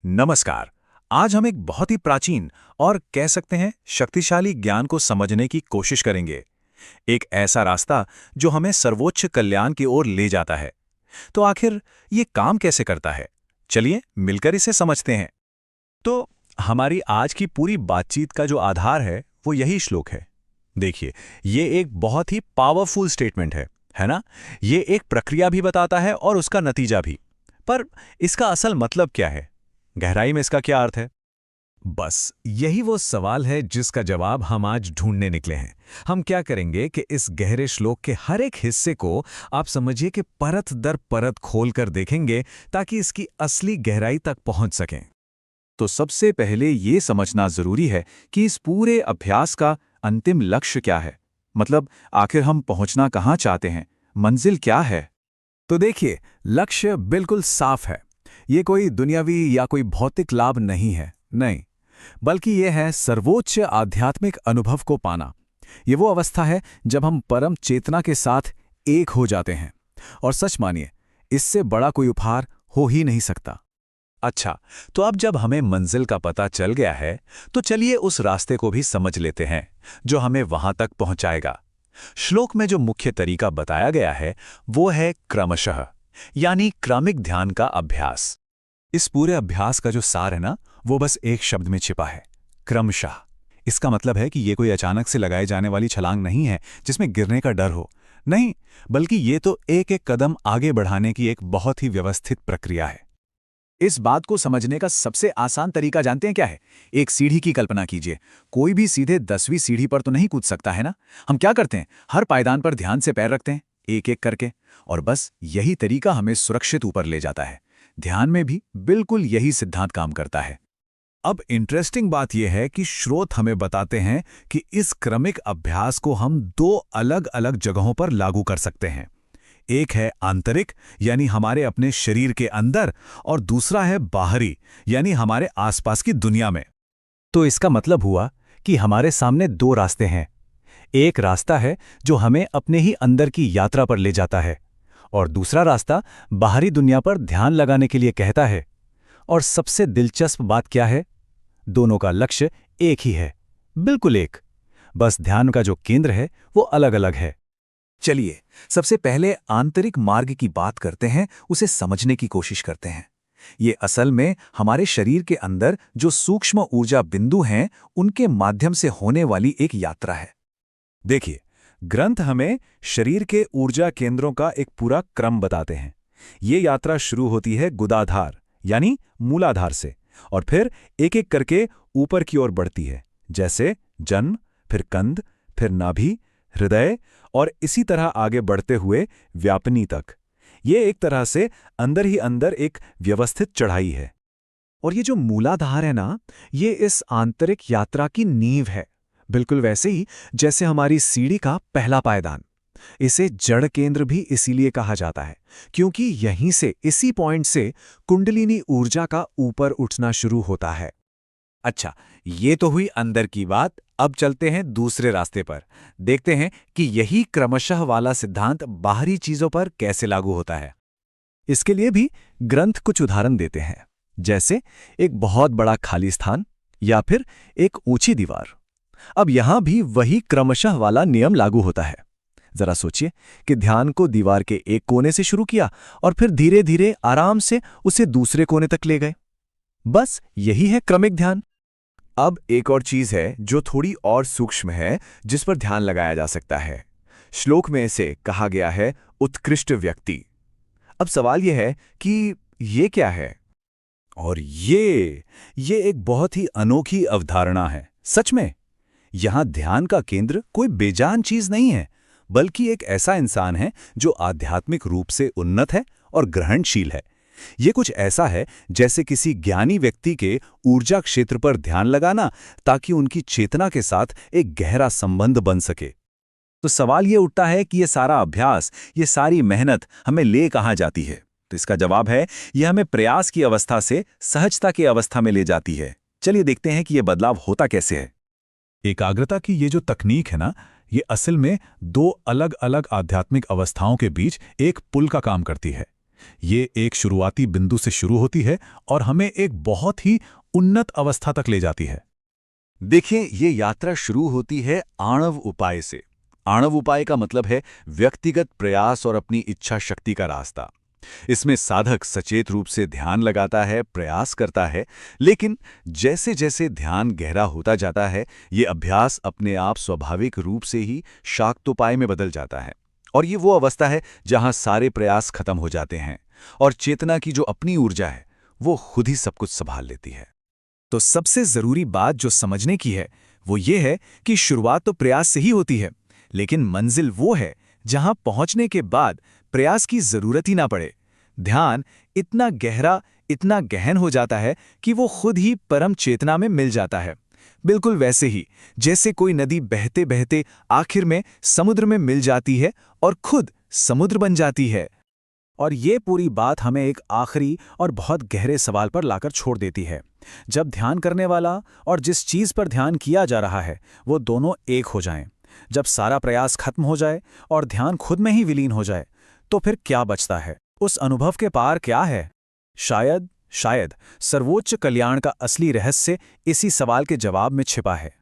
नमस्कार। आज हम एक बहुत ही प्राचीन और कह सकते हैं शक्तिशाली ज्ञान को समझने की कोशिश करेंगे। एक ऐसा रास्ता जो हमें सर्वोच्च कल्याण की ओर ले जाता है। तो आखिर ये काम कैसे करता है? चलिए मिलकर इसे समझते हैं। तो हमारी आज की पूरी बातचीत का जो आधार है वो यही श्लोक है। देखिए, ये एक बहुत ही पावरफुल स्टेटमेंट है ना? ये एक प्रक्रिया भी बताता है और उसका नतीजा भी। पर इसका असल मतलब क्या है? गहराई में इसका क्या अर्थ है? बस यही वो सवाल है जिसका जवाब हम आज ढूंढने निकले हैं। हम क्या करेंगे कि इस गहरे श्लोक के हर एक हिस्से को आप समझिए कि परत दर परत खोलकर देखेंगे ताकि इसकी असली गहराई तक पहुंच सकें। तो सबसे पहले ये समझना जरूरी है कि इस पूरे अभ्यास का अंतिम लक्ष्य क्या है। मतलब आखिर हम पहुंचना कहाँ चाहते हैं, मंजिल क्या है? तो देखिए, लक्ष्य बिल्कुल साफ है। ये कोई दुनियावी या कोई भौतिक लाभ नहीं है, नहीं, बल्कि ये है सर्वोच्च आध्यात्मिक अनुभव को पाना। ये वो अवस्था है जब हम परम चेतना के साथ एक हो जाते हैं। और सच मानिए, इससे बड़ा कोई उपहार हो ही नहीं सकता। अच्छा, तो अब जब हमें मंजिल का पता चल गया है, तो चलिए उस रास्ते को भी समझ लेते हैं जो हमें वहां तक पहुंचाएगा। श्लोक में जो मुख्य तरीका बताया गया है वो है क्रमशः, यानी क्रमिक ध्यान का अभ्यास। इस पूरे अभ्यास का जो सार है ना, वो बस एक शब्द में छिपा है, क्रमशः। इसका मतलब है कि ये कोई अचानक से लगाए जाने वाली छलांग नहीं है जिसमें गिरने का डर हो। नहीं, बल्कि ये तो एक एक कदम आगे बढ़ाने की एक बहुत ही व्यवस्थित प्रक्रिया है। इस बात को समझने का सबसे आसान तरीका जानते हैं क्या है? एक सीढ़ी की कल्पना कीजिए। कोई भी सीधे 10वीं सीढ़ी पर तो नहीं कूद सकता है ना। हम क्या करते हैं, हर पायदान पर ध्यान से पैर रखते हैं, एक एक करके। और बस यही तरीका हमें सुरक्षित ऊपर ले जाता है। ध्यान में भी बिल्कुल यही सिद्धांत काम करता है। अब इंटरेस्टिंग बात यह है कि स्रोत हमें बताते हैं कि इस क्रमिक अभ्यास को हम दो अलग अलग जगहों पर लागू कर सकते हैं। एक है आंतरिक, यानी हमारे अपने शरीर के अंदर, और दूसरा है बाहरी, यानी हमारे आसपास की दुनिया में। तो इसका मतलब हुआ कि हमारे सामने दो रास्ते हैं। एक रास्ता है जो हमें अपने ही अंदर की यात्रा पर ले जाता है, और दूसरा रास्ता बाहरी दुनिया पर ध्यान लगाने के लिए कहता है। और सबसे दिलचस्प बात क्या है? दोनों का लक्ष्य एक ही है, बिल्कुल एक। बस ध्यान का जो केंद्र है वो अलग अलग है। चलिए, सबसे पहले आंतरिक मार्ग की बात करते हैं, उसे समझने की कोशिश करते हैं। ये असल में हमारे शरीर के अंदर जो सूक्ष्म ऊर्जा बिंदु हैं, उनके माध्यम से होने वाली एक यात्रा है। देखिए, ग्रंथ हमें शरीर के ऊर्जा केंद्रों का एक पूरा क्रम बताते हैं। ये यात्रा शुरू होती है गुदाधार, यानी मूलाधार से, और फिर एक एक करके ऊपर की ओर बढ़ती है, जैसे जन्म, फिर कंद, फिर नाभि, हृदय, और इसी तरह आगे बढ़ते हुए व्यापनी तक। ये एक तरह से अंदर ही अंदर एक व्यवस्थित चढ़ाई है। और ये जो मूलाधार है ना, ये इस आंतरिक यात्रा की नींव है। बिल्कुल वैसे ही जैसे हमारी सीढ़ी का पहला पायदान। इसे जड़ केंद्र भी इसीलिए कहा जाता है, क्योंकि यहीं से, इसी पॉइंट से कुंडलिनी ऊर्जा का ऊपर उठना शुरू होता है। अच्छा, ये तो हुई अंदर की बात। अब चलते हैं दूसरे रास्ते पर। देखते हैं कि यही क्रमशः वाला सिद्धांत बाहरी चीजों पर कैसे लागू होता है। इसके लिए भी ग्रंथ कुछ उदाहरण देते हैं, जैसे एक बहुत बड़ा खाली स्थान या फिर एक ऊंची दीवार। अब यहां भी वही क्रमशः वाला नियम लागू होता है। जरा सोचिए कि ध्यान को दीवार के एक कोने से शुरू किया और फिर धीरे धीरे आराम से उसे दूसरे कोने तक ले गए। बस यही है क्रमिक ध्यान। अब एक और चीज है जो थोड़ी और सूक्ष्म है, जिस पर ध्यान लगाया जा सकता है। श्लोक में इसे कहा गया है उत्कृष्ट व्यक्ति। अब सवाल यह है कि ये क्या है? और ये एक बहुत ही अनोखी अवधारणा है। सच में, यहां ध्यान का केंद्र कोई बेजान चीज नहीं है, बल्कि एक ऐसा इंसान है जो आध्यात्मिक रूप से उन्नत है और ग्रहणशील है। ये कुछ ऐसा है जैसे किसी ज्ञानी व्यक्ति के ऊर्जा क्षेत्र पर ध्यान लगाना, ताकि उनकी चेतना के साथ एक गहरा संबंध बन सके। तो सवाल ये उठता है कि ये सारा अभ्यास, ये सारी मेहनत हमें ले कहाँ जाती है? तो इसका जवाब है, यह हमें प्रयास की अवस्था से सहजता की अवस्था में ले जाती है। चलिए देखते हैं कि यह बदलाव होता कैसे है। एकाग्रता की ये जो तकनीक है ना, ये असल में दो अलग अलग आध्यात्मिक अवस्थाओं के बीच एक पुल का काम करती है। ये एक शुरुआती बिंदु से शुरू होती है और हमें एक बहुत ही उन्नत अवस्था तक ले जाती है। देखिए, ये यात्रा शुरू होती है आणव उपाय से। आणव उपाय का मतलब है व्यक्तिगत प्रयास और अपनी इच्छा शक्ति का रास्ता। इसमें साधक सचेत रूप से ध्यान लगाता है, प्रयास करता है, लेकिन जैसे जैसे ध्यान गहरा होता जाता है, ये अभ्यास अपने आप स्वाभाविक रूप से ही शाक्तोपाय में बदल जाता है। और ये वो अवस्था है जहां सारे प्रयास खत्म हो जाते हैं और चेतना की जो अपनी ऊर्जा है वो खुद ही सब कुछ संभाल लेती है। तो सबसे जरूरी बात जो समझने की है वो ये है कि शुरुआत तो प्रयास से ही होती है, लेकिन मंजिल वो है जहां पहुंचने के बाद प्रयास की जरूरत ही ना पड़े। ध्यान इतना गहरा, इतना गहन हो जाता है कि वो खुद ही परम चेतना में मिल जाता है। बिल्कुल वैसे ही जैसे कोई नदी बहते बहते आखिर में समुद्र में मिल जाती है और खुद समुद्र बन जाती है। और ये पूरी बात हमें एक आखिरी और बहुत गहरे सवाल पर लाकर छोड़ देती है। जब ध्यान करने वाला और जिस चीज पर ध्यान किया जा रहा है वो दोनों एक हो जाएं, जब सारा प्रयास खत्म हो जाए और ध्यान खुद में ही विलीन हो जाए, तो फिर क्या बचता है? उस अनुभव के पार क्या है? शायद सर्वोच्च कल्याण का असली रहस्य इसी सवाल के जवाब में छिपा है।